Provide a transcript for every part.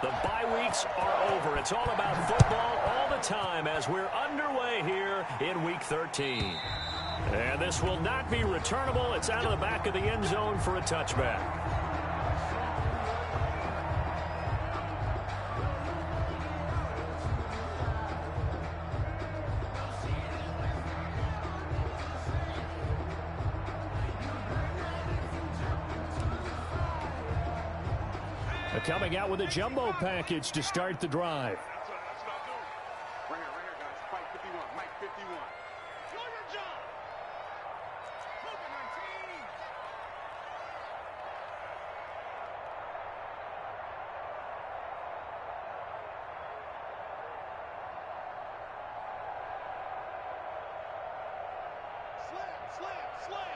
The bye weeks are over. It's all about football all the time as we're underway here in Week 13. And this will not be returnable. It's out of the back of the end zone for a touchback. Coming out with a jumbo package to start the drive. Right here, guys. Mike 51. Mike 51. Jordan John. Number 19. Slam.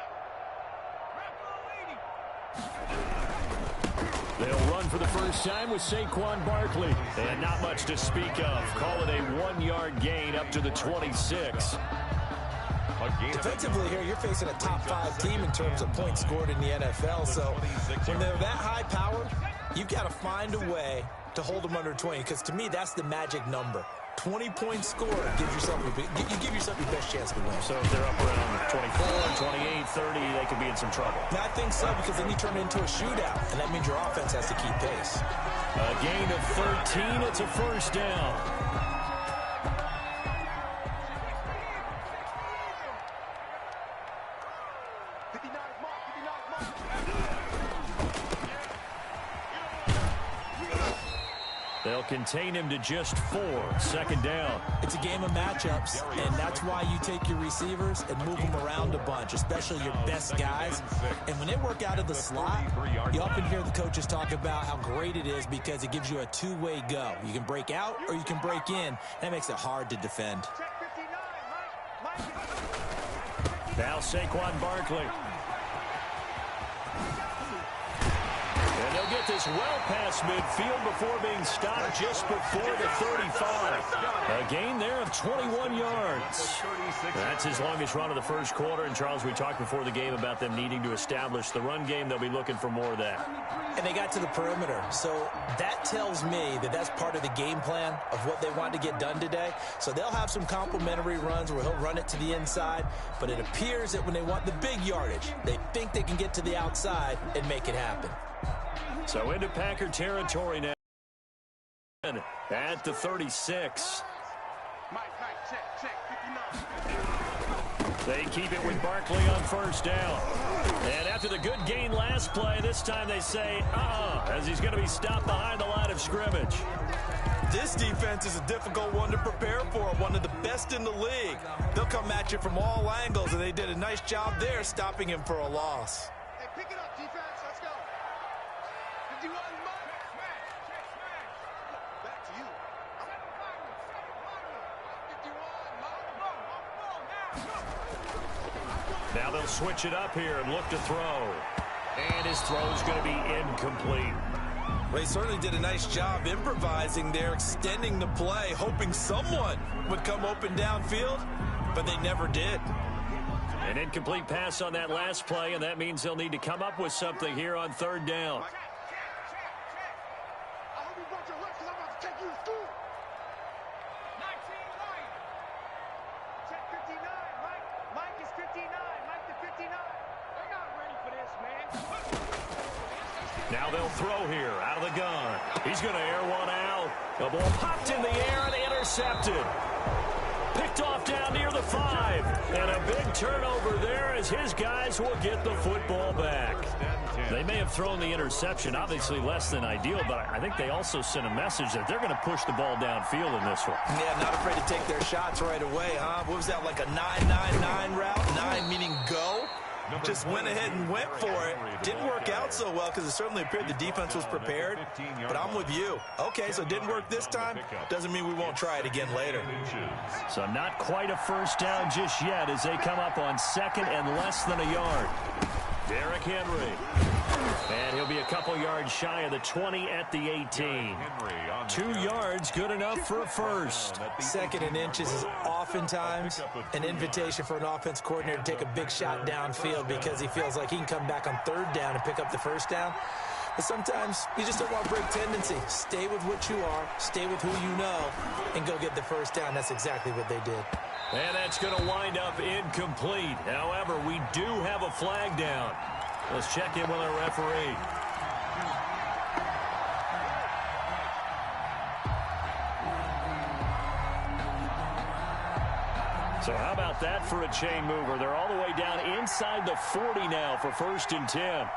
They'll run for the first time with Saquon Barkley. And not much to speak of. Call it a 1-yard gain up to the 26. Defensively here, you're facing a top 5 team in terms of points scored in the NFL. So when they're that high powered, you've got to find a way to hold them under 20. Because to me, that's the magic number. 20 points scored gives yourself you give yourself your best chance to win. So if they're up around 24, 28, 30, they could be in some trouble. I think so, because then you turn it into a shootout, and that means your offense has to keep pace. A gain of 13. It's a first down. They'll contain him to just 4. Second down. It's a game of matchups, and that's why you take your receivers and move them around a bunch, especially your best guys. And when they work out of the slot, you often hear the coaches talk about how great it is because it gives you a two-way go. You can break out or you can break in. That makes it hard to defend. Now Saquon Barkley. And they'll get this well past midfield before being stopped just before the 35. A gain there of 21 yards. That's his longest run of the first quarter. And, Charles, we talked before the game about them needing to establish the run game. They'll be looking for more of that. And they got to the perimeter. So that tells me that that's part of the game plan of what they want to get done today. So they'll have some complementary runs where he'll run it to the inside. But it appears that when they want the big yardage, they think they can get to the outside and make it happen. So into Packer territory now at the 36. They keep it with Barkley on first down. And after the good gain last play, this time they say, as he's going to be stopped behind the line of scrimmage. This defense is a difficult one to prepare for, one of the best in the league. They'll come at you from all angles, and they did a nice job there stopping him for a loss. Hey, pick it up, defense. Let's go. 51, back to you. 51, Now they'll switch it up here and look to throw. And his throw's going to be incomplete. Well, he certainly did a nice job improvising there, extending the play, hoping someone would come open downfield, but they never did. An incomplete pass on that last play, and that means they'll need to come up with something here on third down. Now they'll throw here out of the gun. He's going to air one out. The ball popped in the air and intercepted. Picked off down near the 5. And a big turnover there as his guys will get the football back. They may have thrown the interception, obviously less than ideal, but I think they also sent a message that they're going to push the ball downfield in this one. Yeah, not afraid to take their shots right away, huh? What was that, like a 9-9-9 route? 9 meaning go? Just went ahead and went for it. Didn't work out so well because it certainly appeared the defense was prepared. But I'm with you. Okay, so it didn't work this time. Doesn't mean we won't try it again later. So not quite a first down just yet as they come up on second and less than a yard. Derrick Henry. And he'll be a couple yards shy of the 20 at the 18. 2 yards, good enough for a first. Second and inches is oftentimes an invitation for an offense coordinator to take a big shot downfield because he feels like he can come back on third down and pick up the first down. But sometimes you just don't want to break tendency. Stay with what you are, stay with who you know, and go get the first down. That's exactly what they did. And that's going to wind up incomplete. However, we do have a flag down. Let's check in with our referee. So how about that for a chain mover? They're all the way down inside the 40 now for 1st and 10.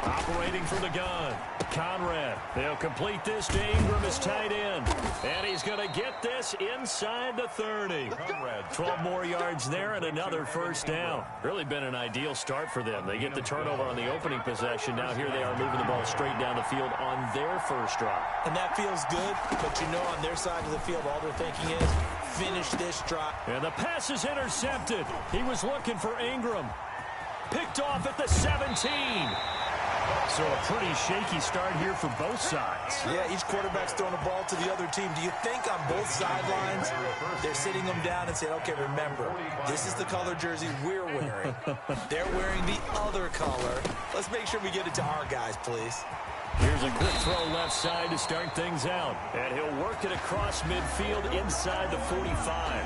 Operating from the gun, Conrad. They'll complete this to Ingram as tight end. And he's going to get this inside the 30. 12 more yards there and another first down. Really been an ideal start for them. They get the turnover on the opening possession. Now here they are moving the ball straight down the field on their first drive. And that feels good, but you know on their side of the field all they're thinking is finish this drive. And the pass is intercepted. He was looking for Ingram. Picked off at the 17. So a pretty shaky start here for both sides. Yeah, each quarterback's throwing the ball to the other team. Do you think on both sidelines they're sitting them down and saying, okay, remember, this is the color jersey we're wearing. They're wearing the other color. Let's make sure we get it to our guys, please. Here's a quick throw left side to start things out. And he'll work it across midfield inside the 45.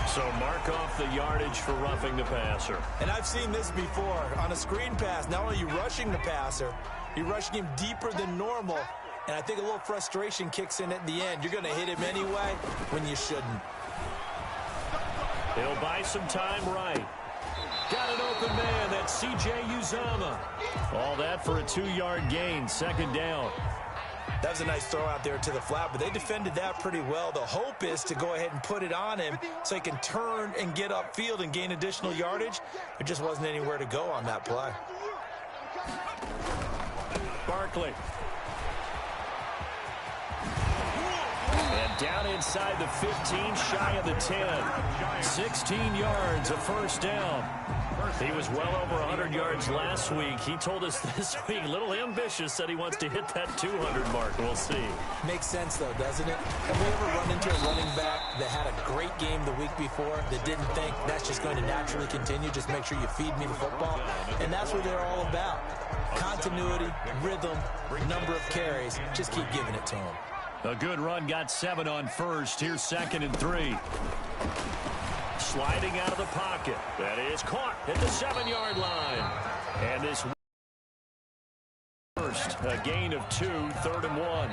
So mark off the yardage for roughing the passer. And I've seen this before. On a screen pass, not only are you rushing the passer, you're rushing him deeper than normal. And I think a little frustration kicks in at the end. You're going to hit him anyway when you shouldn't. He'll buy some time right. Got an open man. That's C.J. Uzomah. All that for a 2-yard gain. 2nd down. That was a nice throw out there to the flat, but they defended that pretty well. The hope is to go ahead and put it on him so he can turn and get upfield and gain additional yardage. There just wasn't anywhere to go on that play. Barkley. And down inside the 15, shy of the 10. 16 yards, a first down. He was well over 100 yards last week. He told us this week, a little ambitious, said he wants to hit that 200 mark. We'll see. Makes sense, though, doesn't it? Have we ever run into a running back that had a great game the week before that didn't think that's just going to naturally continue? Just make sure you feed me the football. And that's what they're all about. Continuity, rhythm, number of carries. Just keep giving it to them. A good run, got 7 on first. Here's 2nd and 3. Sliding out of the pocket. That is caught at the 7-yard line. And this first, a gain of 2, 3rd and 1.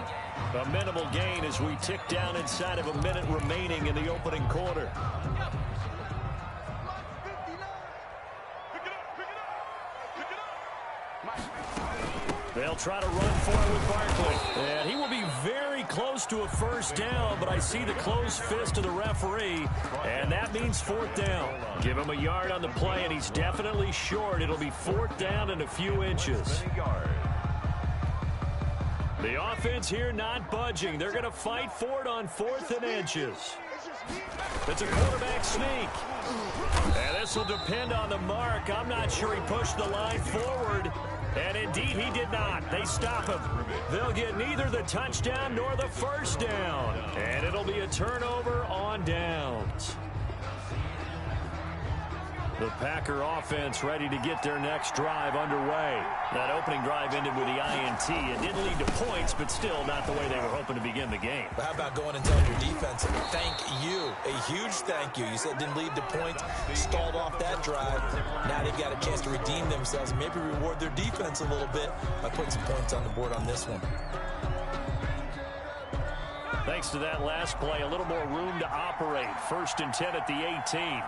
A minimal gain as we tick down inside of a minute remaining in the opening quarter. They'll try to run for it with Barkley. And he will be very close to a first down, but I see the closed fist of the referee, and that means 4th down. Give him a yard on the play, and he's definitely short. It'll be 4th down and a few inches. The offense here not budging. They're going to fight for it on 4th and inches. It's a quarterback sneak. And this will depend on the mark. I'm not sure he pushed the line forward. And indeed, he did not. They stop him. They'll get neither the touchdown nor the first down. And it'll be a turnover on downs. The Packer offense ready to get their next drive underway. That opening drive ended with the INT. It didn't lead to points, but still not the way they were hoping to begin the game. But how about going and telling your defense, thank you, a huge thank you. You said it didn't lead to points, stalled off that drive. Now they've got a chance to redeem themselves, maybe reward their defense a little bit by putting some points on the board on this one. Thanks to that last play, a little more room to operate. 1st and 10 at the 18.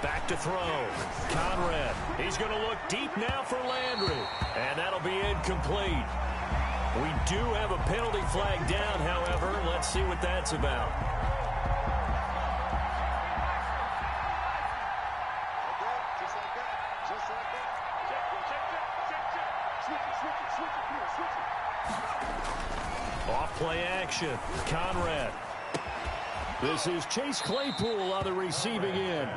Back to throw. Conrad. He's going to look deep now for Landry. And that'll be incomplete. We do have a penalty flag down, however. Let's see what that's about. Just like that. Just like that. Switch it. Off play action. Conrad. This is Chase Claypool on the receiving end.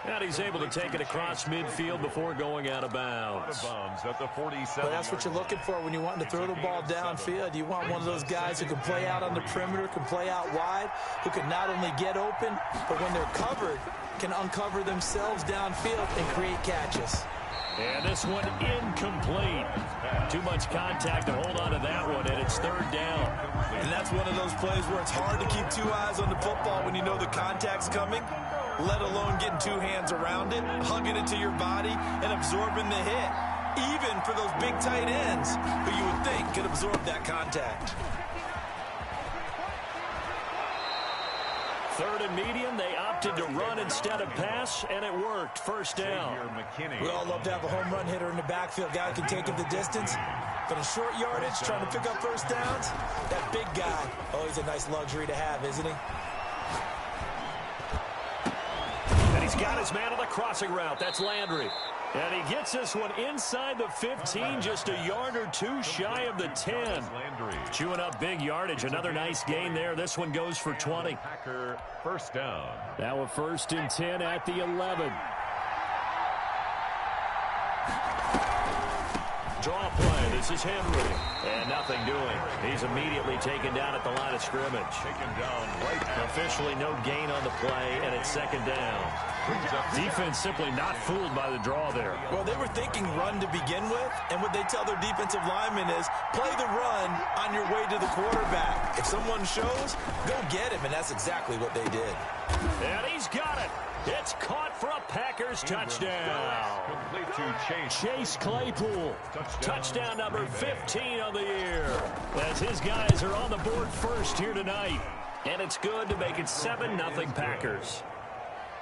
And he's able to take it across midfield before going out of bounds. Well, that's what you're looking for when you're wanting to throw the ball downfield. You want one of those guys who can play out on the perimeter, can play out wide, who can not only get open, but when they're covered, can uncover themselves downfield and create catches. And this one incomplete. Too much contact to hold on to that one, and it's third down. And that's one of those plays where it's hard to keep two eyes on the football when you know the contact's coming, let alone getting two hands around it, hugging it to your body, and absorbing the hit. Even for those big tight ends who you would think could absorb that contact. Third and medium, they opted to run instead of pass, and it worked. First down. We all love to have a home run hitter in the backfield. Guy who can take it the distance. But in short yardage, trying to pick up first downs, that big guy, always a nice luxury to have, isn't he? And he's got his man on the crossing route. That's Landry. And he gets this one inside the 15, just a yard or two shy of the 10. Chewing up big yardage. Another nice gain there. This one goes for 20. First down. Now a 1st and 10 at the 11. Draw play. This is Henry. And nothing doing. He's immediately taken down at the line of scrimmage. Taken down right. Officially no gain on the play, and it's second down. Defense simply not fooled by the draw there. Well, they were thinking run to begin with, and what they tell their defensive linemen is play the run on your way to the quarterback. If someone shows, go get him, and that's exactly what they did. And he's got it. It's caught for a Packers touchdown. Complete to Chase Claypool. Touchdown number 15 on the year. As his guys are on the board first here tonight. And it's good to make it 7-0 Packers.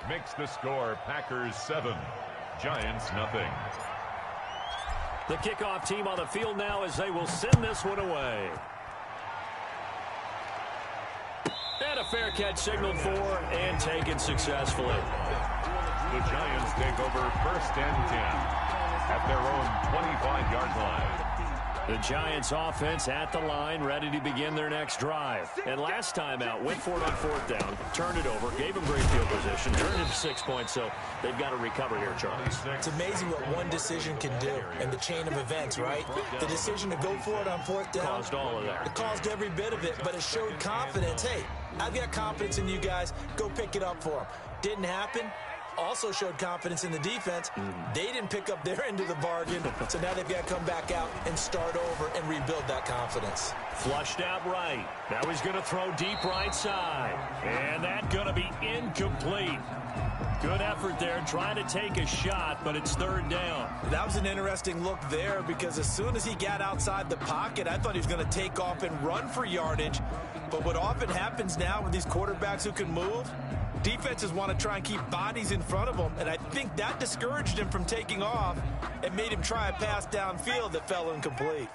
Makes the score Packers 7, Giants nothing. The kickoff team on the field now as they will send this one away. And a fair catch signaled for and taken successfully. The Giants take over 1st and 10 at their own 25-yard line. The Giants offense at the line, ready to begin their next drive. And last time out, went for it on 4th down, turned it over, gave them great field position, turned it to 6 points, so they've got to recover here, Charles. It's amazing what one decision can do in the chain of events, right? The decision to go for it on 4th down. Caused all of that. It caused every bit of it, but it showed confidence. Hey, I've got confidence in you guys. Go pick it up for them. Didn't happen. Also showed confidence in the defense. They didn't pick up their end of the bargain, so now they've got to come back out and start over and rebuild that confidence. Flushed out right. Now he's going to throw deep right side. And that's going to be incomplete. Good effort there, trying to take a shot, but it's 3rd down. That was an interesting look there because as soon as he got outside the pocket, I thought he was going to take off and run for yardage. But what often happens now with these quarterbacks who can move, defenses want to try and keep bodies in front of them, and I think that discouraged him from taking off and made him try a pass downfield that fell incomplete.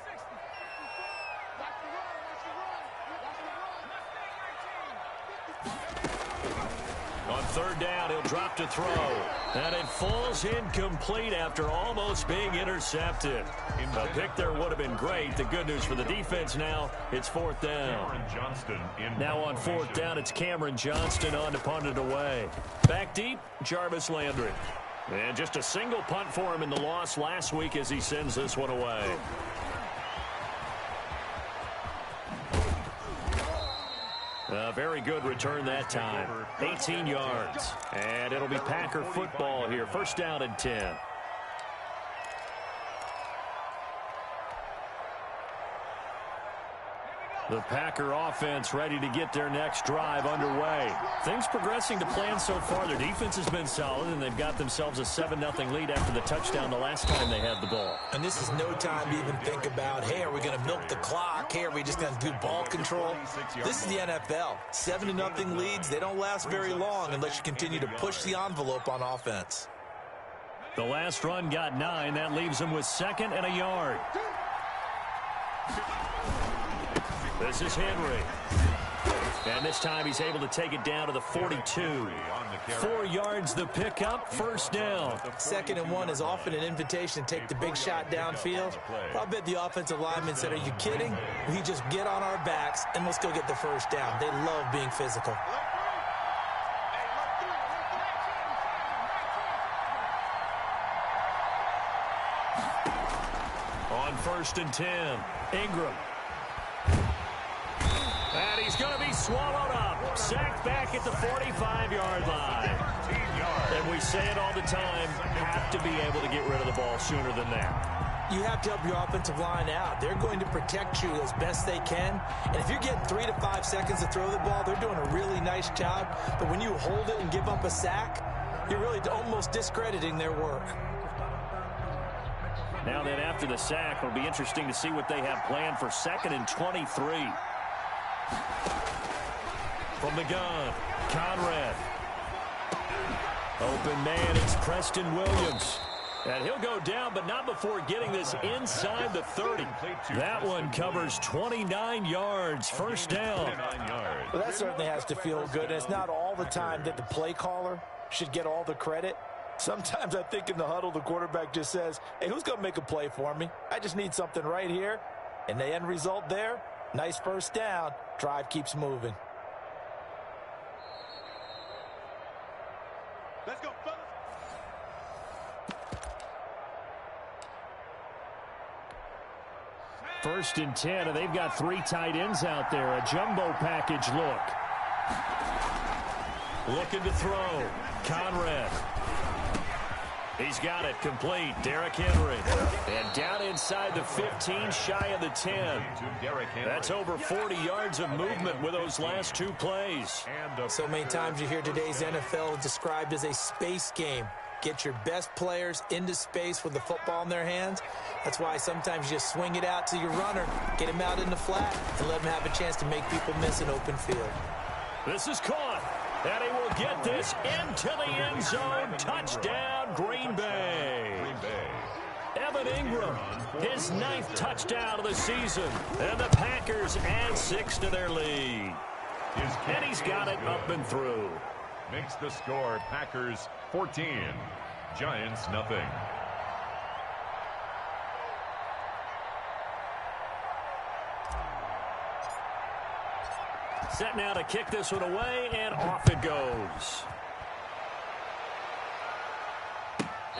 On 3rd down, he'll drop to throw. And it falls incomplete after almost being intercepted. A pick there would have been great. The good news for the defense now, it's 4th down. Now on 4th down, it's Cameron Johnston on to punt it away. Back deep, Jarvis Landry. And just a single punt for him in the loss last week as he sends this one away. A very good return that time. 18 yards. And it'll be Packer football here. 1st down and 10. The Packer offense ready to get their next drive underway. Things progressing to plan so far. Their defense has been solid, and they've got themselves a 7-0 lead after the touchdown the last time they had the ball. And this is no time to even think about, hey, are we going to milk the clock? Hey, are we just going to do ball control? This is the NFL. 7-0 leads, they don't last very long unless you continue to push the envelope on offense. The last run got 9. That leaves them with 2nd and a yard. This is Henry. And this time he's able to take it down to the 42. 4 yards the pickup, 1st down. 2nd and 1 is often an invitation to take the big shot downfield. I bet the offensive lineman said, are you kidding? We just get on our backs and let's go get the 1st down. They love being physical. On 1st and 10, Ingram. And he's going to be swallowed up. Sacked back at the 45-yard line. yards. And we say it all the time, have to be able to get rid of the ball sooner than that. You have to help your offensive line out. They're going to protect you as best they can. And if you're getting 3 to 5 seconds to throw the ball, they're doing a really nice job. But when you hold it and give up a sack, you're really almost discrediting their work. Now then, after the sack, it'll be interesting to see what they have planned for 2nd and 23. From the gun, Conrad. Open man, it's Preston Williams. And he'll go down, but not before getting this inside the 30. That one covers 29 yards, first down. Well, that certainly has to feel good. And it's not all the time that the play caller should get all the credit. Sometimes I think in the huddle, the quarterback just says, hey, who's going to make a play for me? I just need something right here. And the end result there, nice first down. Drive keeps moving. Let's go, fellas. First and 10, and they've got 3 tight ends out there. A jumbo package look. Looking to throw. Conrad. He's got it complete. Derrick Henry. And down inside the 15, shy of the 10. That's over 40 yards of movement with those last 2 plays. So many times you hear today's NFL described as a space game. Get your best players into space with the football in their hands. That's why sometimes you just swing it out to your runner, get him out in the flat, and let him have a chance to make people miss an open field. This is caught, and he will get this into the end zone. Touchdown, Green Bay. Evan Ingram, his 9th touchdown of the season, and the Packers add 6 to their lead. And he's got it up and through. Makes the score Packers 14, Giants nothing. Set now to kick this one away, and off it goes.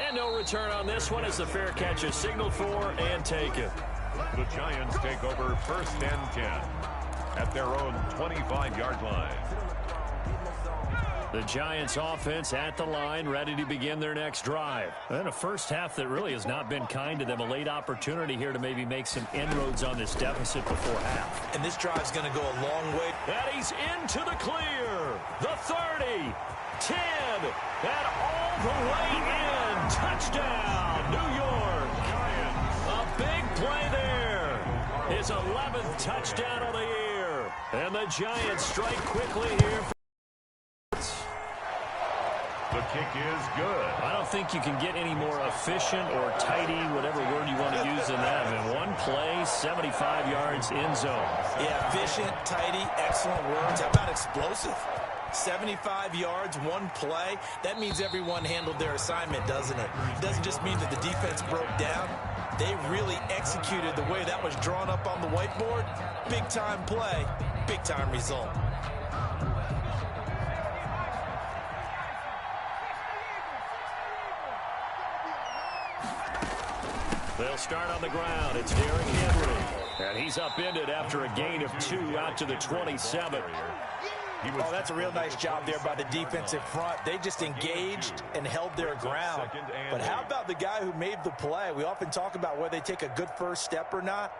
And no return on this one as the fair catch is signaled for and taken. The Giants take over 1st and 10 at their own 25-yard line. The Giants offense at the line, ready to begin their next drive. And a first half that really has not been kind to them. A late opportunity here to maybe make some inroads on this deficit before half. And this drive's going to go a long way. And he's into the clear. The 30, 10, and all the way in. Touchdown, New York. A big play there. His 11th touchdown of the year. And the Giants strike quickly here. The kick is good. I don't think you can get any more efficient or tidy, whatever word you want to use in that. In one play, 75 yards in zone. Yeah, efficient, tidy, excellent words. How about explosive? 75 yards, one play. That means everyone handled their assignment, doesn't it? It doesn't just mean that the defense broke down. They really executed the way that was drawn up on the whiteboard. Big-time play, big-time result. They'll start on the ground. It's Derrick Henry. And he's upended after a gain of 2 out to the 27. Oh, that's a real nice job there by the defensive front. They just engaged and held their ground. But how about the guy who made the play? We often talk about whether they take a good first step or not.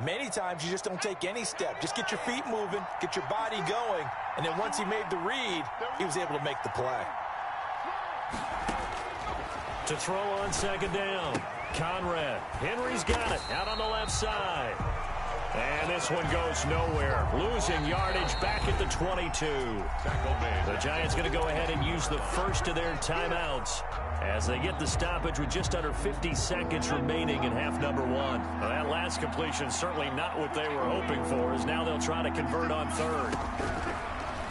Many times you just don't take any step. Just get your feet moving, get your body going, and then once he made the read, he was able to make the play. To throw on 2nd down. Conrad. Henry's got it out on the left side. And this one goes nowhere. Losing yardage back at the 22. The Giants going to go ahead and use the first of their timeouts as they get the stoppage with just under 50 seconds remaining in half number 1. Well, that last completion certainly not what they were hoping for, as now they'll try to convert on 3rd.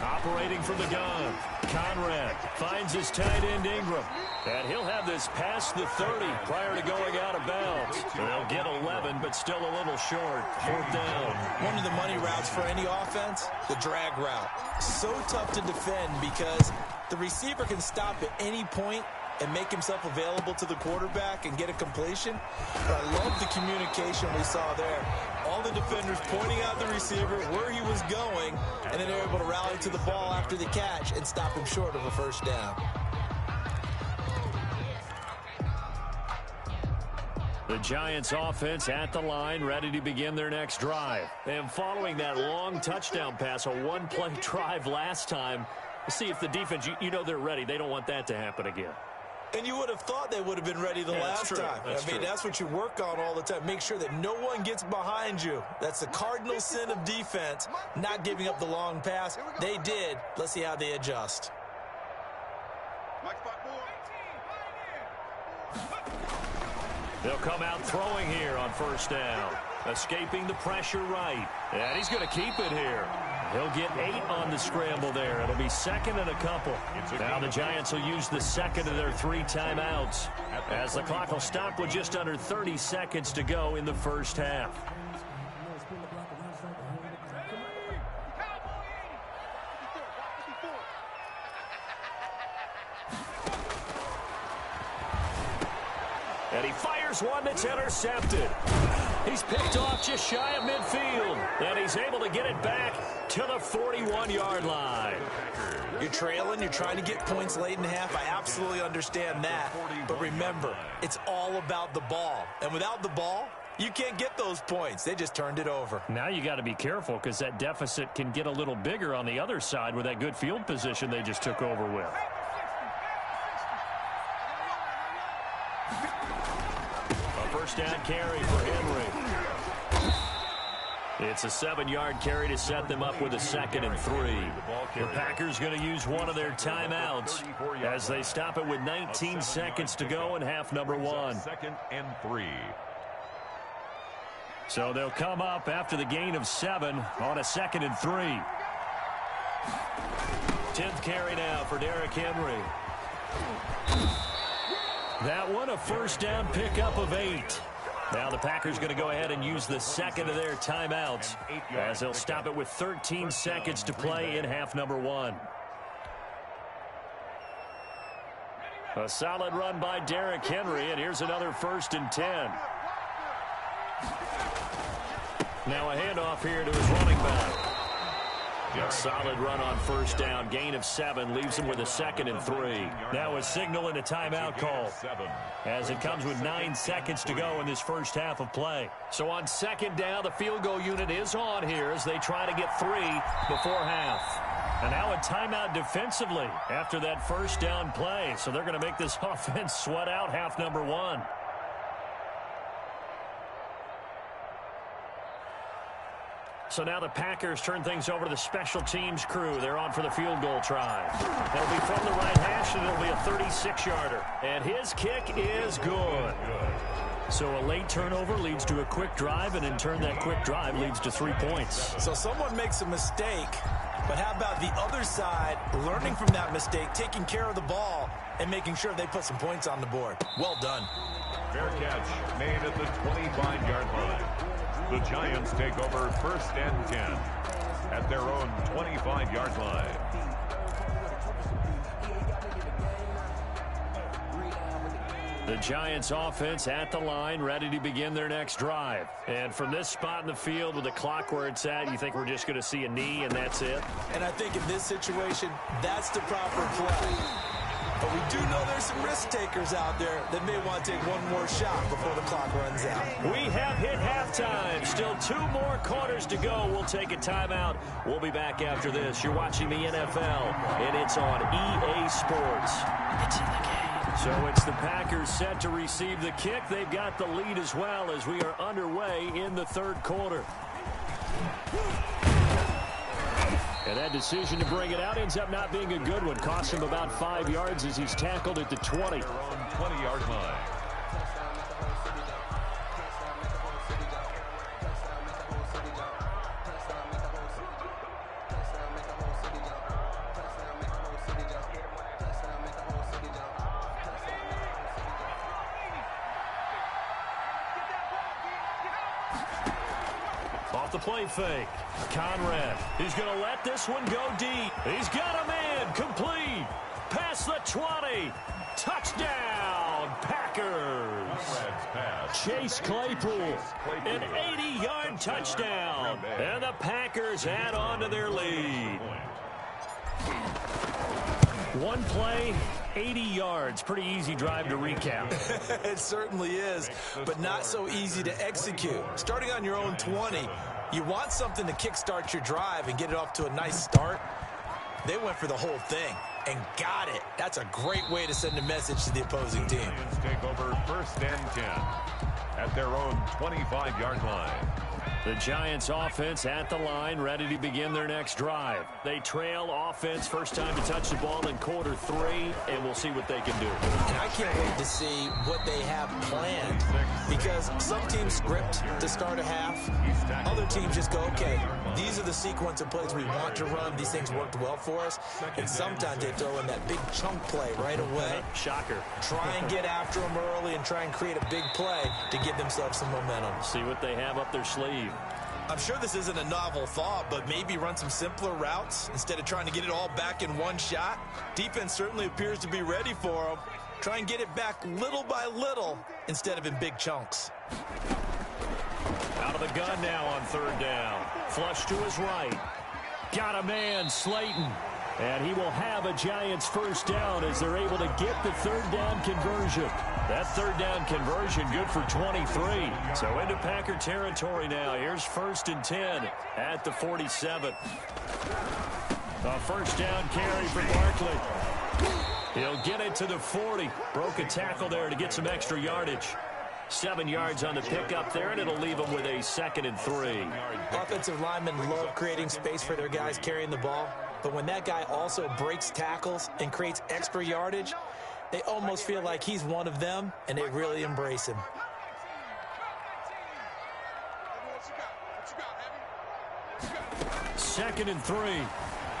Operating from the gun, Conrad finds his tight end Ingram. And he'll have this past the 30 prior to going out of bounds. They'll get 11, but still a little short. 4th down. One of the money routes for any offense, the drag route. So tough to defend because the receiver can stop at any point and make himself available to the quarterback and get a completion. But I love the communication we saw there. All the defenders pointing out the receiver, where he was going, and then they're able to rally to the ball after the catch and stop him short of a first down. The Giants offense at the line, ready to begin their next drive. And following that long touchdown pass, a one-play drive last time, see if the defense, you know they're ready. They don't want that to happen again. And you would have thought they would have been ready the last time. That's what you work on all the time. Make sure that no one gets behind you. That's the cardinal sin of defense, not giving up the long pass. They did. Let's see how they adjust. They'll come out throwing here on first down. Escaping the pressure right. And he's going to keep it here. He'll get 8 on the scramble there. It'll be second and a couple. Now the Giants will use the second of their 3 timeouts, as the clock will stop with just under 30 seconds to go in the first half. And he fires one that's intercepted. He's picked off just shy of midfield. And he's able to get it back to the 41-yard line. You're trailing. You're trying to get points late in the half. I absolutely understand that. But remember, it's all about the ball. And without the ball, you can't get those points. They just turned it over. Now you got to be careful because that deficit can get a little bigger on the other side with that good field position they just took over with. First down carry for Henry. It's a 7-yard carry to set them up with a 2nd and 3. The Packers going to use one of their timeouts as they stop it with 19 seconds to go in half number 1. 2nd and 3. So they'll come up after the gain of 7 on a 2nd and 3. 10th carry now for Derrick Henry. That one a first down pickup of 8. Now the Packers going to go ahead and use the second of their timeouts as they'll stop it with 13 seconds to play in half number 1. A solid run by Derrick Henry, and here's another 1st and 10. Now a handoff here to his running back. A solid run on first down. Gain of 7 leaves him with a 2nd and 3. Now a signal and a timeout call as it comes with 9 seconds to go in this first half of play. So on 2nd down, the field goal unit is on here as they try to get 3 before half. And now a timeout defensively after that first down play. So they're going to make this offense sweat out half number 1. So now the Packers turn things over to the special teams crew. They're on for the field goal try. It'll be from the right hash, and it'll be a 36-yarder. And his kick is good. So a late turnover leads to a quick drive, and in turn that quick drive leads to 3 points. So someone makes a mistake, but how about the other side learning from that mistake, taking care of the ball, and making sure they put some points on the board? Well done. Fair catch made at the 25-yard line. The Giants take over 1st and 10 at their own 25-yard line. The Giants offense at the line, ready to begin their next drive. And from this spot in the field with the clock where it's at, you think we're just going to see a knee and that's it? And I think in this situation, that's the proper play. But we do know there's some risk takers out there that may want to take one more shot before the clock runs out. We have hit halftime. Still 2 more quarters to go. We'll take a timeout. We'll be back after this. You're watching the NFL, and it's on EA Sports. It's in the game. So it's the Packers set to receive the kick. They've got the lead as well as we are underway in the 3rd quarter. And that decision to bring it out ends up not being a good one. Costs him about 5 yards as he's tackled at the 20. 20-yard line. Off the play fake. Conrad, he's going to let this one go deep. He's got a man, complete. Past the 20. Touchdown, Packers. Chase Claypool, an 80-yard touchdown. And the Packers add on to their lead. One play, 80 yards. Pretty easy drive to recap. It certainly is, but not so easy to execute. Starting on your own 20, you want something to kickstart your drive and get it off to a nice start. They went for the whole thing and got it. That's a great way to send a message to the opposing team. Lions take over 1st and 10 at their own 25-yard line. The Giants offense at the line, ready to begin their next drive. They trail offense, first time to touch the ball in quarter 3, and we'll see what they can do. And I can't wait to see what they have planned, because some teams script to start a half. Other teams just go, okay, these are the sequence of plays we want to run. These things worked well for us. And sometimes they throw in that big chunk play right away. Shocker. Try and get after them early and try and create a big play to give themselves some momentum. See what they have up their sleeve. I'm sure this isn't a novel thought, but maybe run some simpler routes instead of trying to get it all back in one shot. Defense certainly appears to be ready for them. Try and get it back little by little instead of in big chunks. Out of the gun now on 3rd down. Flush to his right. Got a man, Slayton. And he will have a Giants first down as they're able to get the 3rd down conversion. That 3rd down conversion good for 23. So into Packer territory now. Here's 1st and 10 at the 47. A first down carry for Barkley. He'll get it to the 40. Broke a tackle there to get some extra yardage. 7 yards on the pickup there, and it'll leave them with a 2nd and 3. Offensive linemen love creating space for their guys carrying the ball. But when that guy also breaks tackles and creates extra yardage, they almost feel like he's one of them, and they really embrace him. Second and 3.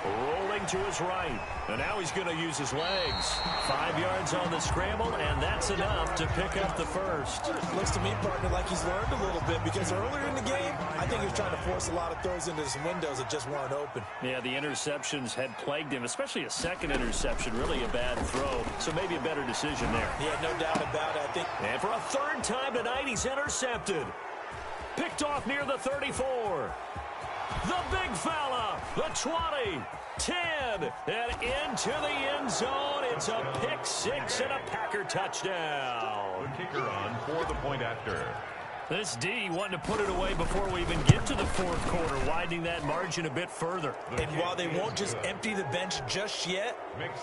Rolling to his right. And now he's going to use his legs. 5 yards on the scramble, and that's enough to pick up the first. Looks to me, partner, like he's learned a little bit, because earlier in the game, I think he was trying to force a lot of throws into some windows that just weren't open. Yeah, the interceptions had plagued him, especially a second interception, really a bad throw. So maybe a better decision there. Yeah, no doubt about it, I think. And for a 3rd time tonight, he's intercepted. Picked off near the 34. The big fella, the 20, 10, and into the end zone. It's a pick 6 and a Packer touchdown. The kicker on for the point after. This D wanting to put it away before we even get to the 4th quarter, widening that margin a bit further. And while they won't just empty the bench just yet,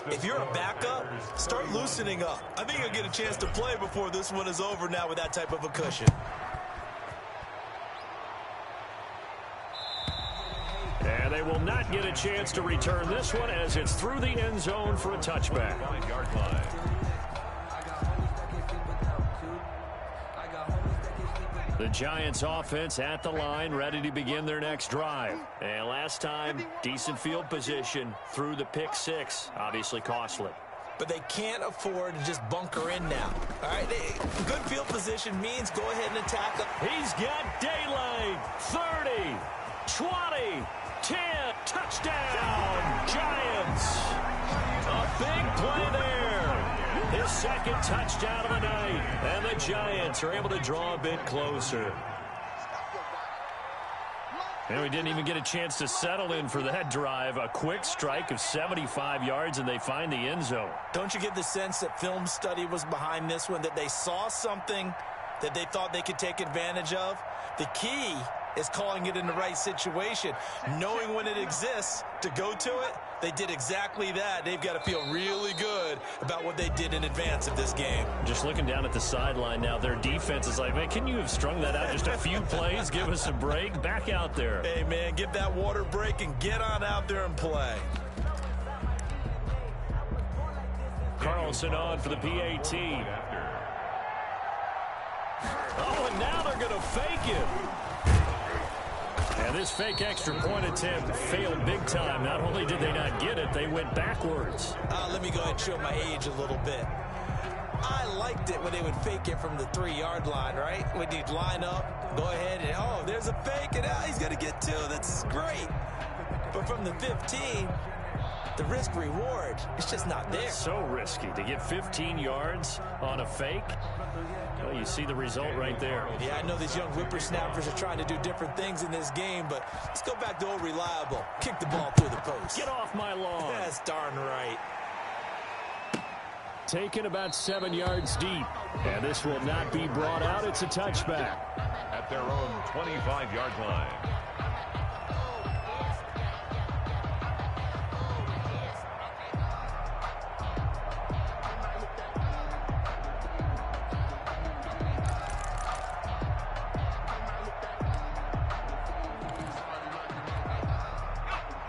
if you're a backup, start loosening up. I think you'll get a chance to play before this one is over now with that type of a cushion. And they will not get a chance to return this one as it's through the end zone for a touchback. 5-yard line. The Giants offense at the line, ready to begin their next drive. And last time, decent field position through the pick 6. Obviously costly. But they can't afford to just bunker in now. All right, good field position means go ahead and attack them. He's got daylight. 30, 20, 10, touchdown, Giants. A big play there. His 2nd touchdown of the night. And the Giants are able to draw a bit closer. And we didn't even get a chance to settle in for that drive. A quick strike of 75 yards, and they find the end zone. Don't you get the sense that film study was behind this one, that they saw something that they thought they could take advantage of? The key is calling it in the right situation, knowing when it exists to go to it. They did exactly that. They've got to feel really good about what they did in advance of this game. Just looking down at the sideline now, their defense is like, man, can you have strung that out just a few plays? Give us a break. Back out there. Hey, man, give that water break and get on out there and play. Carlson on for the PAT. Oh, and now they're going to fake it. And this fake extra point attempt failed big time. Not only did they not get it, they went backwards. Let me go ahead and show my age a little bit. I liked it when they would fake it from the 3-yard line, right? When you'd line up, go ahead and, oh, there's a fake, and he's going to get 2. That's great. But from the 15, the risk-reward, it's just not there. So risky to get 15 yards on a fake. Well, you see the result right there. Yeah, I know these young whippersnappers are trying to do different things in this game, but let's go back to old reliable. Kick the ball through the post. Get off my lawn. That's darn right. taken about 7 yards deep. And this will not be brought out. It's a touchback. At their own 25-yard line.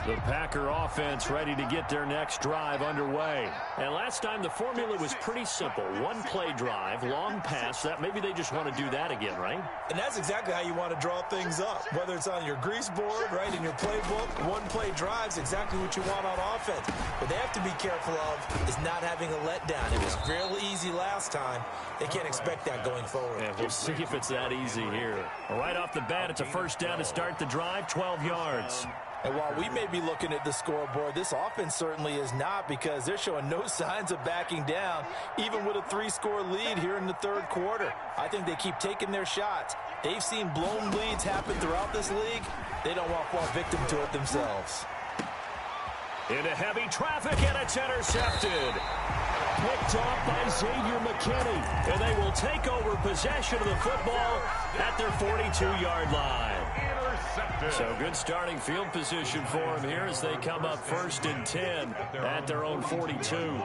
The Packer offense ready to get their next drive underway. And last time the formula was pretty simple. One play drive, long pass. That maybe they just want to do that again, right? And that's exactly how you want to draw things up. Whether it's on your grease board, right, in your playbook, one play drive's exactly what you want on offense. What they have to be careful of is not having a letdown. It was fairly easy last time. They can't expect that going forward. And we'll see if it's that easy here. Right off the bat, it's a first down to start the drive, 12 yards. And while we may be looking at the scoreboard, this offense certainly is not, because they're showing no signs of backing down, even with a 3-score lead here in the third quarter. I think they keep taking their shots. They've seen blown leads happen throughout this league. They don't want to fall victim to it themselves. Into heavy traffic, and it's intercepted. Picked off by Xavier McKinney, and they will take over possession of the football at their 42-yard line. So good starting field position for them here as they come up 1st and 10 at their own 42.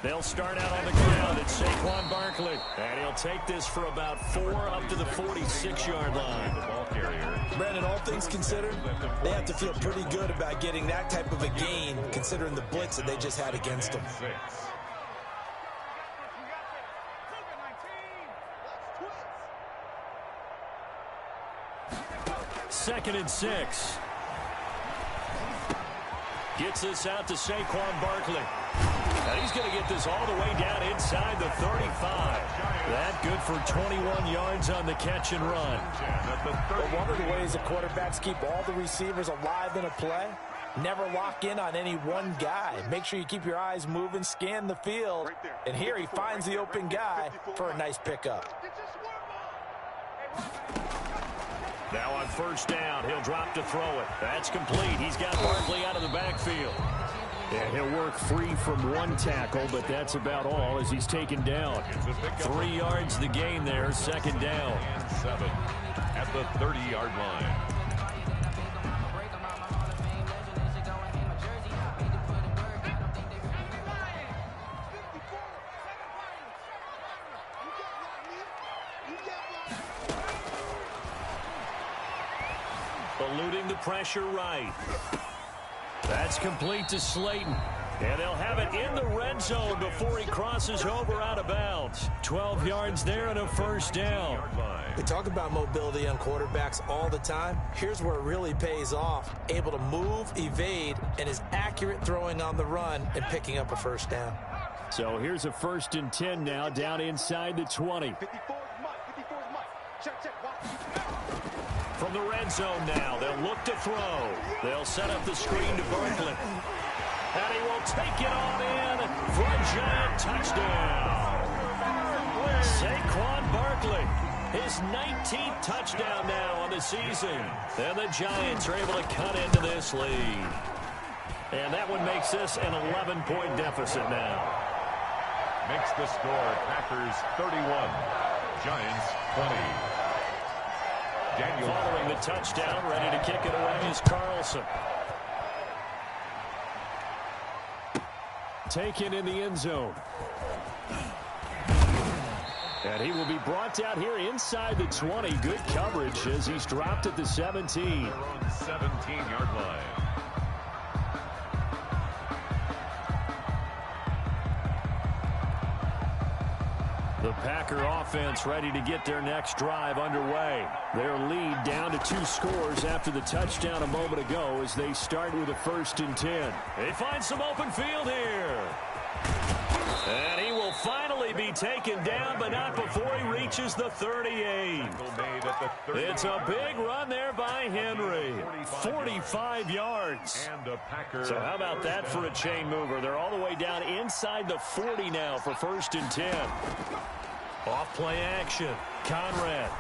They'll start out on the ground. It's Saquon Barkley. And he'll take this for about 4 up to the 46-yard line. The ball carrier. Brandon, all things considered, they have to feel pretty good about getting that type of a gain, considering the blitz that they just had against them. 2nd and 6. Gets this out to Saquon Barkley. And he's going to get this all the way down inside the 35. That good for 21 yards on the catch and run. But one of the ways the quarterbacks keep all the receivers alive in a play, never lock in on any one guy. Make sure you keep your eyes moving, scan the field. And here he finds the open guy for a nice pickup. Now on 1st down, he'll drop to throw it. That's complete. He's got Barkley out of the backfield. And he'll work free from one tackle, but that's about all as he's taken down. 3 yards the gain there, 2nd down. 7 at the 30-yard line. Eluding the pressure right. That's complete to Slayton. And they'll have it in the red zone before he crosses over out of bounds. 12 yards there and a 1st down. We talk about mobility on quarterbacks all the time. Here's where it really pays off. Able to move, evade, and is accurate throwing on the run and picking up a 1st down. So here's a 1st and 10 now down inside the 20. From the red zone now, they'll look to throw. They'll set up the screen to Barkley. And he will take it on in for a giant touchdown. Saquon Barkley, his 19th touchdown now on the season. And the Giants are able to cut into this lead. And that one makes this an 11-point deficit now. Makes the score Packers 31, Giants 20. Daniel. Following the touchdown, ready to kick it away is Carlson. Taken in the end zone. And he will be brought down here inside the 20. Good coverage as he's dropped at the 17. Their own 17-yard line. The Packer offense ready to get their next drive underway. Their lead down to 2 scores after the touchdown a moment ago as they start with a 1st and 10. They find some open field here. And he will finally be taken down, but not before he reaches the 38. It's a big run there by Henry. 45 yards. So how about that for a chain mover? They're all the way down inside the 40 now for 1st and 10. Off play action. Conrad.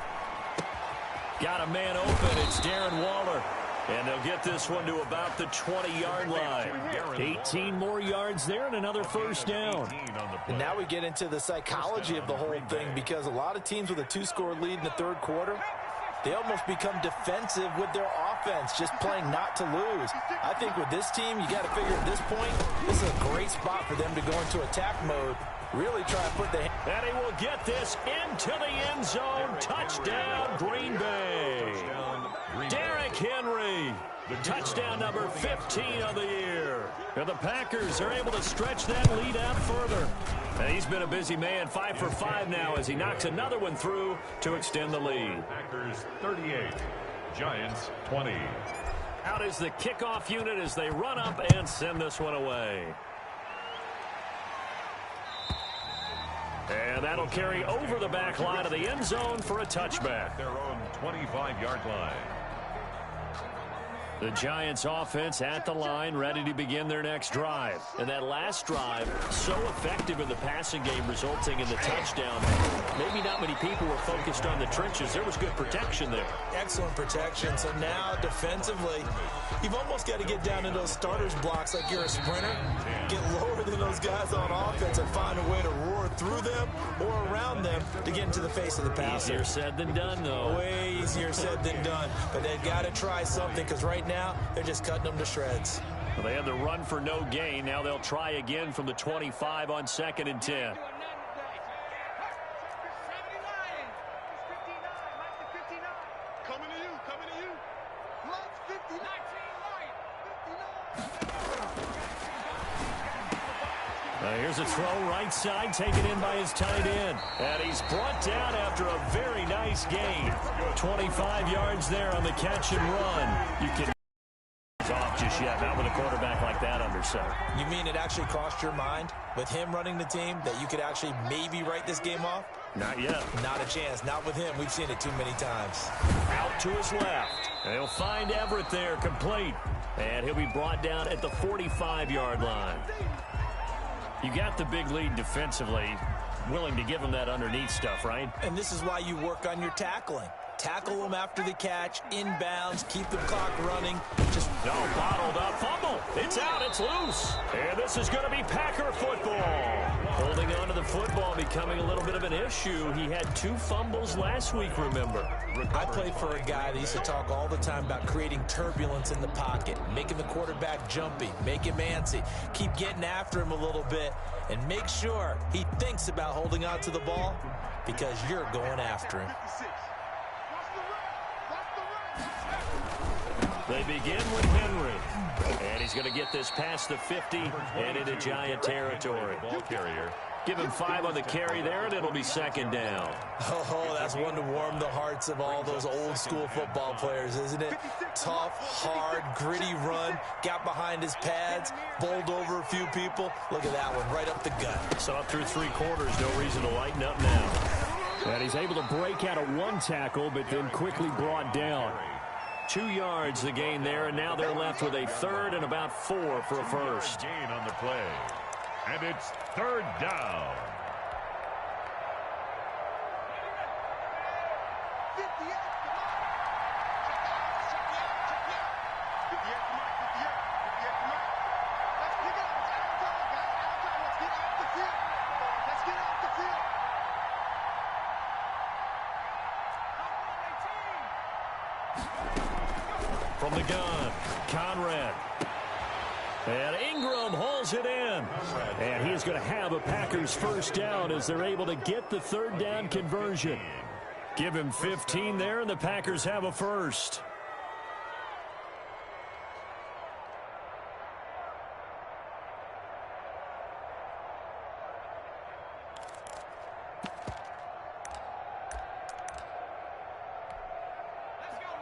Got a man open. It's Darren Waller. And they'll get this one to about the 20-yard line. 18 more yards there and another first down. And now we get into the psychology of the whole thing, because a lot of teams with a 2-score lead in the third quarter, they almost become defensive with their offense, just playing not to lose. I think with this team, you got to figure at this point, this is a great spot for them to go into attack mode. Really try to put the... And he will get this into the end zone. Touchdown, Green Bay. Derrick Henry. Touchdown number 15 of the year. And the Packers are able to stretch that lead out further. And he's been a busy man, 5 for 5 now as he knocks another one through to extend the lead. Packers 38, Giants 20. Out is the kickoff unit as they run up and send this one away. And that'll carry over the back line of the end zone for a touchback. Their own 25-yard line. The Giants offense at the line, ready to begin their next drive. And that last drive, so effective in the passing game, resulting in the touchdown. Maybe not many people were focused on the trenches. There was good protection there. Excellent protection. So now, defensively, you've almost got to get down in those starters blocks like you're a sprinter. Get lower than those guys on offense and find a way to roar through them or around them to get into the face of the passer. Easier said than done, though. Way easier said than done. But they've got to try something, because right now they're just cutting them to shreds. Well, they had the run for no gain. Now they'll try again from the 25 on 2nd and 10. Coming to you, coming to you. Lights 59. Here's a throw right side, taken in by his tight end. And he's brought down after a very nice gain. 25 yards there on the catch and run. You can off just yet, not with a quarterback like that under center. You mean it actually crossed your mind with him running the team that you could actually maybe write this game off? Not yet. Not a chance. Not with him. We've seen it too many times. Out to his left. And he'll find Everett there, complete. And he'll be brought down at the 45-yard line. You got the big lead defensively, willing to give him that underneath stuff, right? And this is why you work on your tackling. Tackle them after the catch, inbounds, keep the clock running. Just bottled up, fumble. It's out, it's loose. And this is going to be Packer football. Holding on to the football becoming a little bit of an issue. He had 2 fumbles last week, remember. I played for a guy that used to talk all the time about creating turbulence in the pocket, making the quarterback jumpy, make him antsy, keep getting after him a little bit, and make sure he thinks about holding on to the ball, because you're going after him. They begin with Henry. And he's going to get this past the 50 and into Giant territory. Ball carrier. Give him 5 on the carry there, and it'll be 2nd down. Oh, that's one to warm the hearts of all those old-school football players, isn't it? Tough, hard, gritty run, got behind his pads, bowled over a few people. Look at that one, right up the gut. Saw through 3 quarters, no reason to lighten up now. And he's able to break out of 1 tackle, but then quickly brought down. 2 yards the gain there, and now they're left with a 3rd and about 4 for a first. Gain on the play. And it's 3rd down. 58. From the gun, Conrad. And Ingram hauls it in. And he is going to have a Packers first down as they're able to get the 3rd down conversion. Give him 15 there, and the Packers have a first.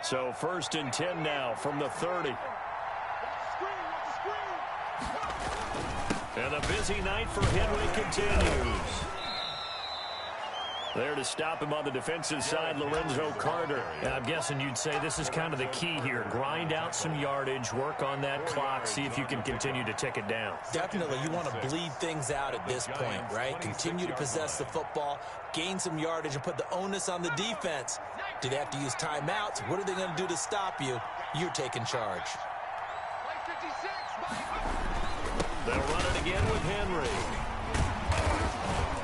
So 1st and 10 now from the 30. And the busy night for Henry continues. There to stop him on the defensive side, Lorenzo Carter. And I'm guessing you'd say this is kind of the key here. Grind out some yardage, work on that clock, see if you can continue to tick it down. Definitely, you want to bleed things out at this point, right? Continue to possess the football, gain some yardage, and put the onus on the defense. Do they have to use timeouts? What are they going to do to stop you? You're taking charge. They'll run it again with Henry.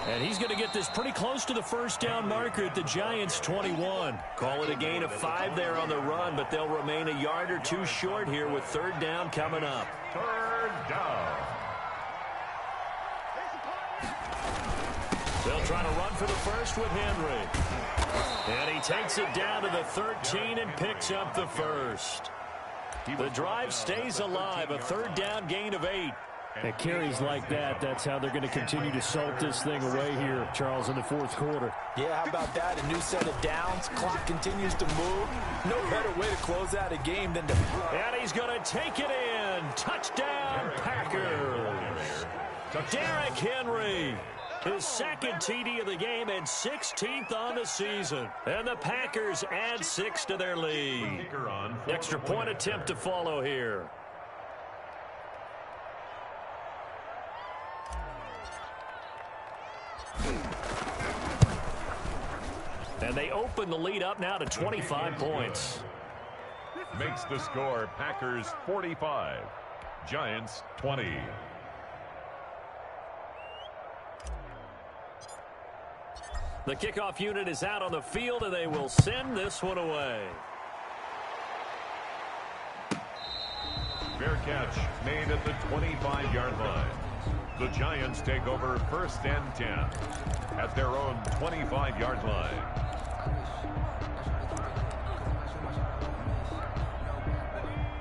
And he's going to get this pretty close to the first down marker at the Giants' 21. Call it a gain of 5 there on the run, but they'll remain a yard or two short here with third down coming up. Third down. They'll try to run for the first with Henry. And he takes it down to the 13 and picks up the first. The drive stays alive, a third down gain of 8. At carries like that, that's how they're going to continue to salt this thing away here, Charles, in the fourth quarter. Yeah, how about that? A new set of downs. Clock continues to move. No better way to close out a game than to... And he's going to take it in. Touchdown, Packers. Derrick Henry. His second TD of the game and 16th on the season. And the Packers add 6 to their lead. Extra point attempt to follow here. And they open the lead up now to 25 points. Makes the score Packers 45, Giants 20. The kickoff unit is out on the field, and they will send this one away. Fair catch made at the 25-yard line. The Giants take over first and 10 at their own 25-yard line.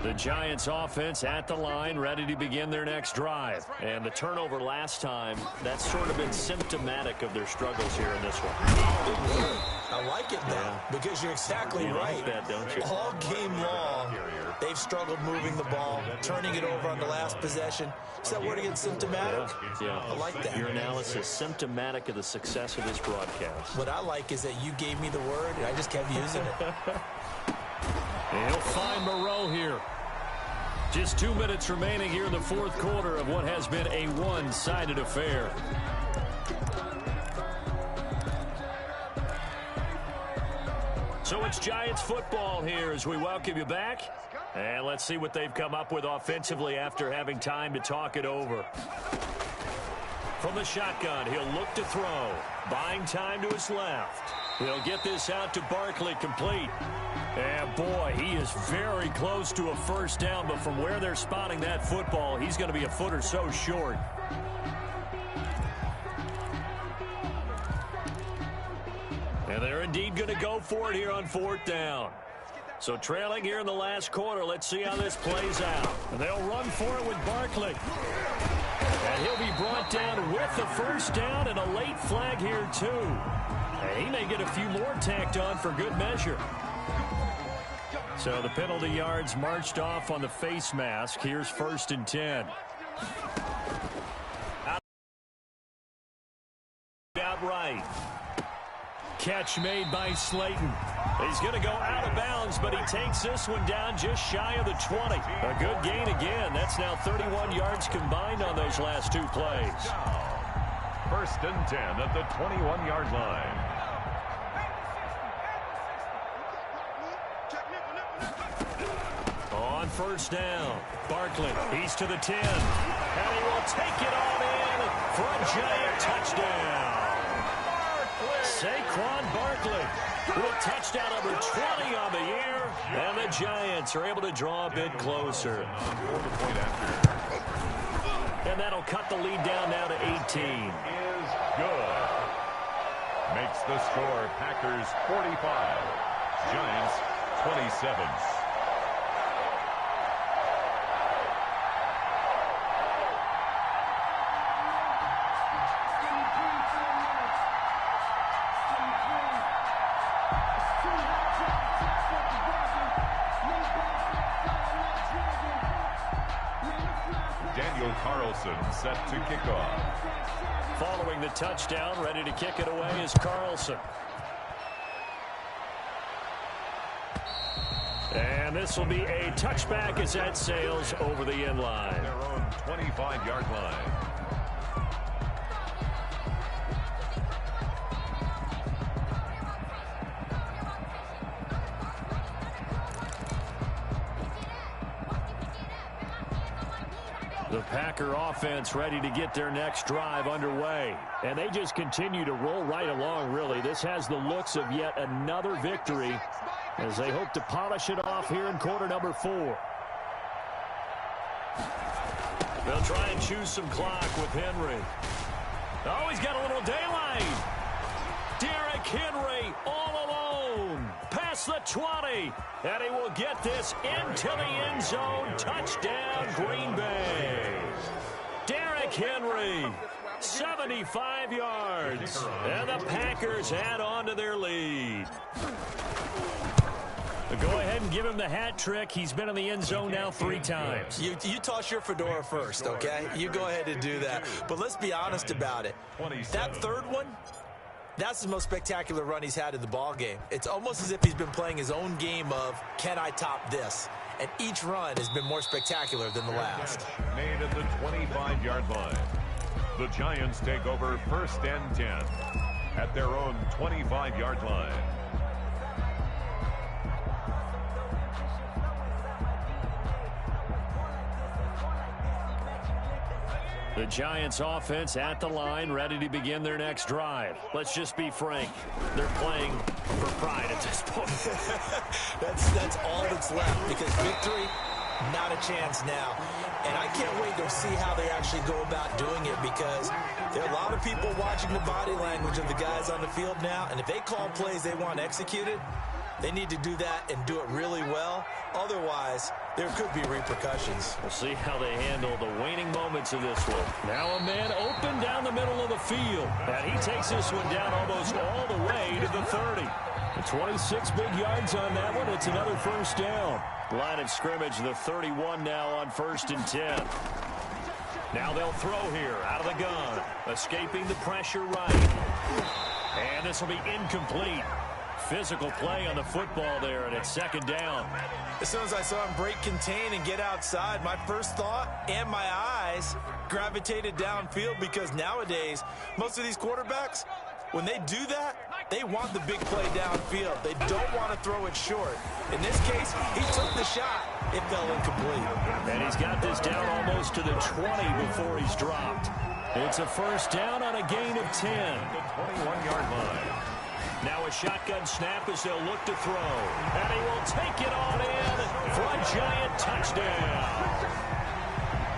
The Giants offense at the line, ready to begin their next drive. And the turnover last time, that's sort of been symptomatic of their struggles here in this one. I like it, though, because you're exactly right. Like that, don't you? All game long, they've struggled moving the ball, turning it over on the last possession. Is that word again, symptomatic? Yeah. I like that. Your analysis, symptomatic of the success of this broadcast. What I like is that you gave me the word, and I just kept using it. And he'll find Moreau here. Just 2 minutes remaining here in the fourth quarter of what has been a one-sided affair. So it's Giants football here as we welcome you back. And let's see what they've come up with offensively after having time to talk it over. From the shotgun, he'll look to throw. Buying time to his left. He'll get this out to Barkley, complete. And boy, he is very close to a first down, but from where they're spotting that football, he's going to be a foot or so short. And they're indeed going to go for it here on fourth down. So trailing here in the last quarter, let's see how this plays out. And they'll run for it with Barkley. And he'll be brought down with the first down and a late flag here too. And he may get a few more tacked on for good measure. So the penalty yards marched off on the face mask. Here's first and 10. Outright. Catch made by Slayton. He's going to go out of bounds, but he takes this one down just shy of the 20. A good gain again. That's now 31 yards combined on those last two plays. First and 10 at the 21-yard line. On first down, Barkley, he's to the 10. And he will take it on in for a Giant touchdown. Saquon Barkley with touchdown number 20 on the year. And the Giants are able to draw a bit closer. And that'll cut the lead down now to 18. Is good. Makes the score Packers 45, Giants 27. Following Carlson set to kick off. the touchdown, ready to kick it away is Carlson. And this will be a touchback as that sails over the end line. Their own 25-yard line. The Packer offense ready to get their next drive underway. And they just continue to roll right along, really. This has the looks of yet another victory as they hope to polish it off here in quarter number 4. They'll try and choose some clock with Henry. Oh, he's got a little daylight. Derrick Henry all alone. Past the 20. And he will get this into the end zone. Touchdown, Green Bay. Derrick Henry, 75 yards. And the Packers add on to their lead. Go ahead and give him the hat trick. He's been in the end zone now 3 times. You toss your fedora first, okay? You go ahead and do that. But let's be honest about it. That third one, that's the most spectacular run he's had in the ball game. It's almost as if he's been playing his own game of, can I top this? And each run has been more spectacular than the last. Made at the 25-yard line. The Giants take over 1st and 10 at their own 25-yard line. The Giants offense at the line, ready to begin their next drive. Let's just be frank. They're playing for pride at this point. That's all that's left, because victory, not a chance now. And I can't wait to see how they actually go about doing it, because there are a lot of people watching the body language of the guys on the field now, and if they call plays they want executed, they need to do that and do it really well. Otherwise, there could be repercussions. We'll see how they handle the waning moments of this one. Now a man open down the middle of the field. And he takes this one down almost all the way to the 30. 26 big yards on that one. It's another first down. Line of scrimmage, the 31 now on 1st and 10. Now they'll throw here out of the gun. Escaping the pressure right. And this will be incomplete. Physical play on the football there, and it's 2nd down. As soon as I saw him break contain and get outside, my first thought and my eyes gravitated downfield, because nowadays, most of these quarterbacks, when they do that, they want the big play downfield. They don't want to throw it short. In this case, he took the shot. It fell incomplete. And he's got this down almost to the 20 before he's dropped. It's a first down on a gain of 10. The 21-yard line. Now a shotgun snap as they'll look to throw. And he will take it on in for a giant touchdown.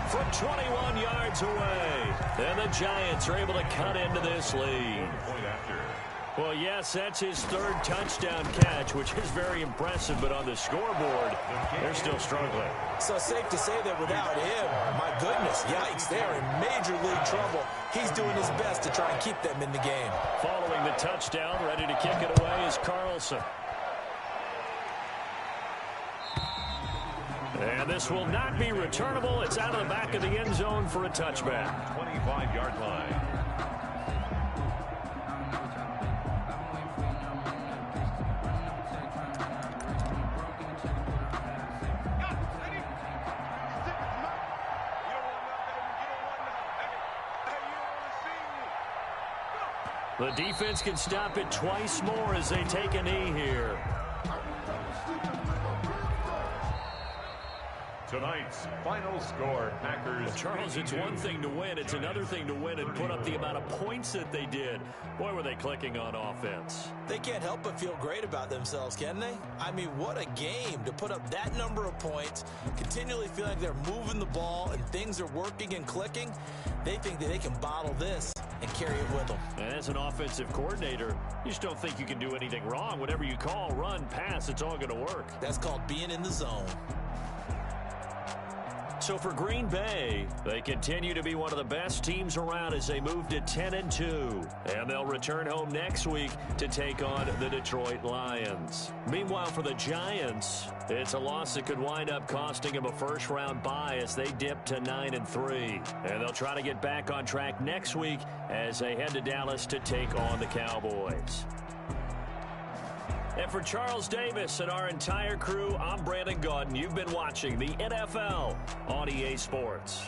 From 21 yards away. And the Giants are able to cut into this lead. Well, yes, that's his 3rd touchdown catch, which is very impressive. But on the scoreboard, they're still struggling. So safe to say that without him, my goodness, yikes, they're in major league trouble. He's doing his best to try and keep them in the game. Following the touchdown, ready to kick it away is Carlson. And this will not be returnable. It's out of the back of the end zone for a touchback. 25-yard line. The defense can stop it twice more as they take a knee here. Tonight's final score, Packers. Charles, it's one thing to win. It's another thing to win and put up the amount of points that they did. Boy, were they clicking on offense. They can't help but feel great about themselves, can they? I mean, what a game to put up that number of points, continually feeling like they're moving the ball and things are working and clicking. They think that they can bottle this and carry it with them. And as an offensive coordinator, you just don't think you can do anything wrong. Whatever you call, run, pass, it's all going to work. That's called being in the zone. So for Green Bay, they continue to be one of the best teams around as they move to 10-2. And they'll return home next week to take on the Detroit Lions. Meanwhile, for the Giants, it's a loss that could wind up costing them a first-round bye as they dip to 9-3. And they'll try to get back on track next week as they head to Dallas to take on the Cowboys. And for Charles Davis and our entire crew, I'm Brandon Gaudin. You've been watching the NFL on EA Sports.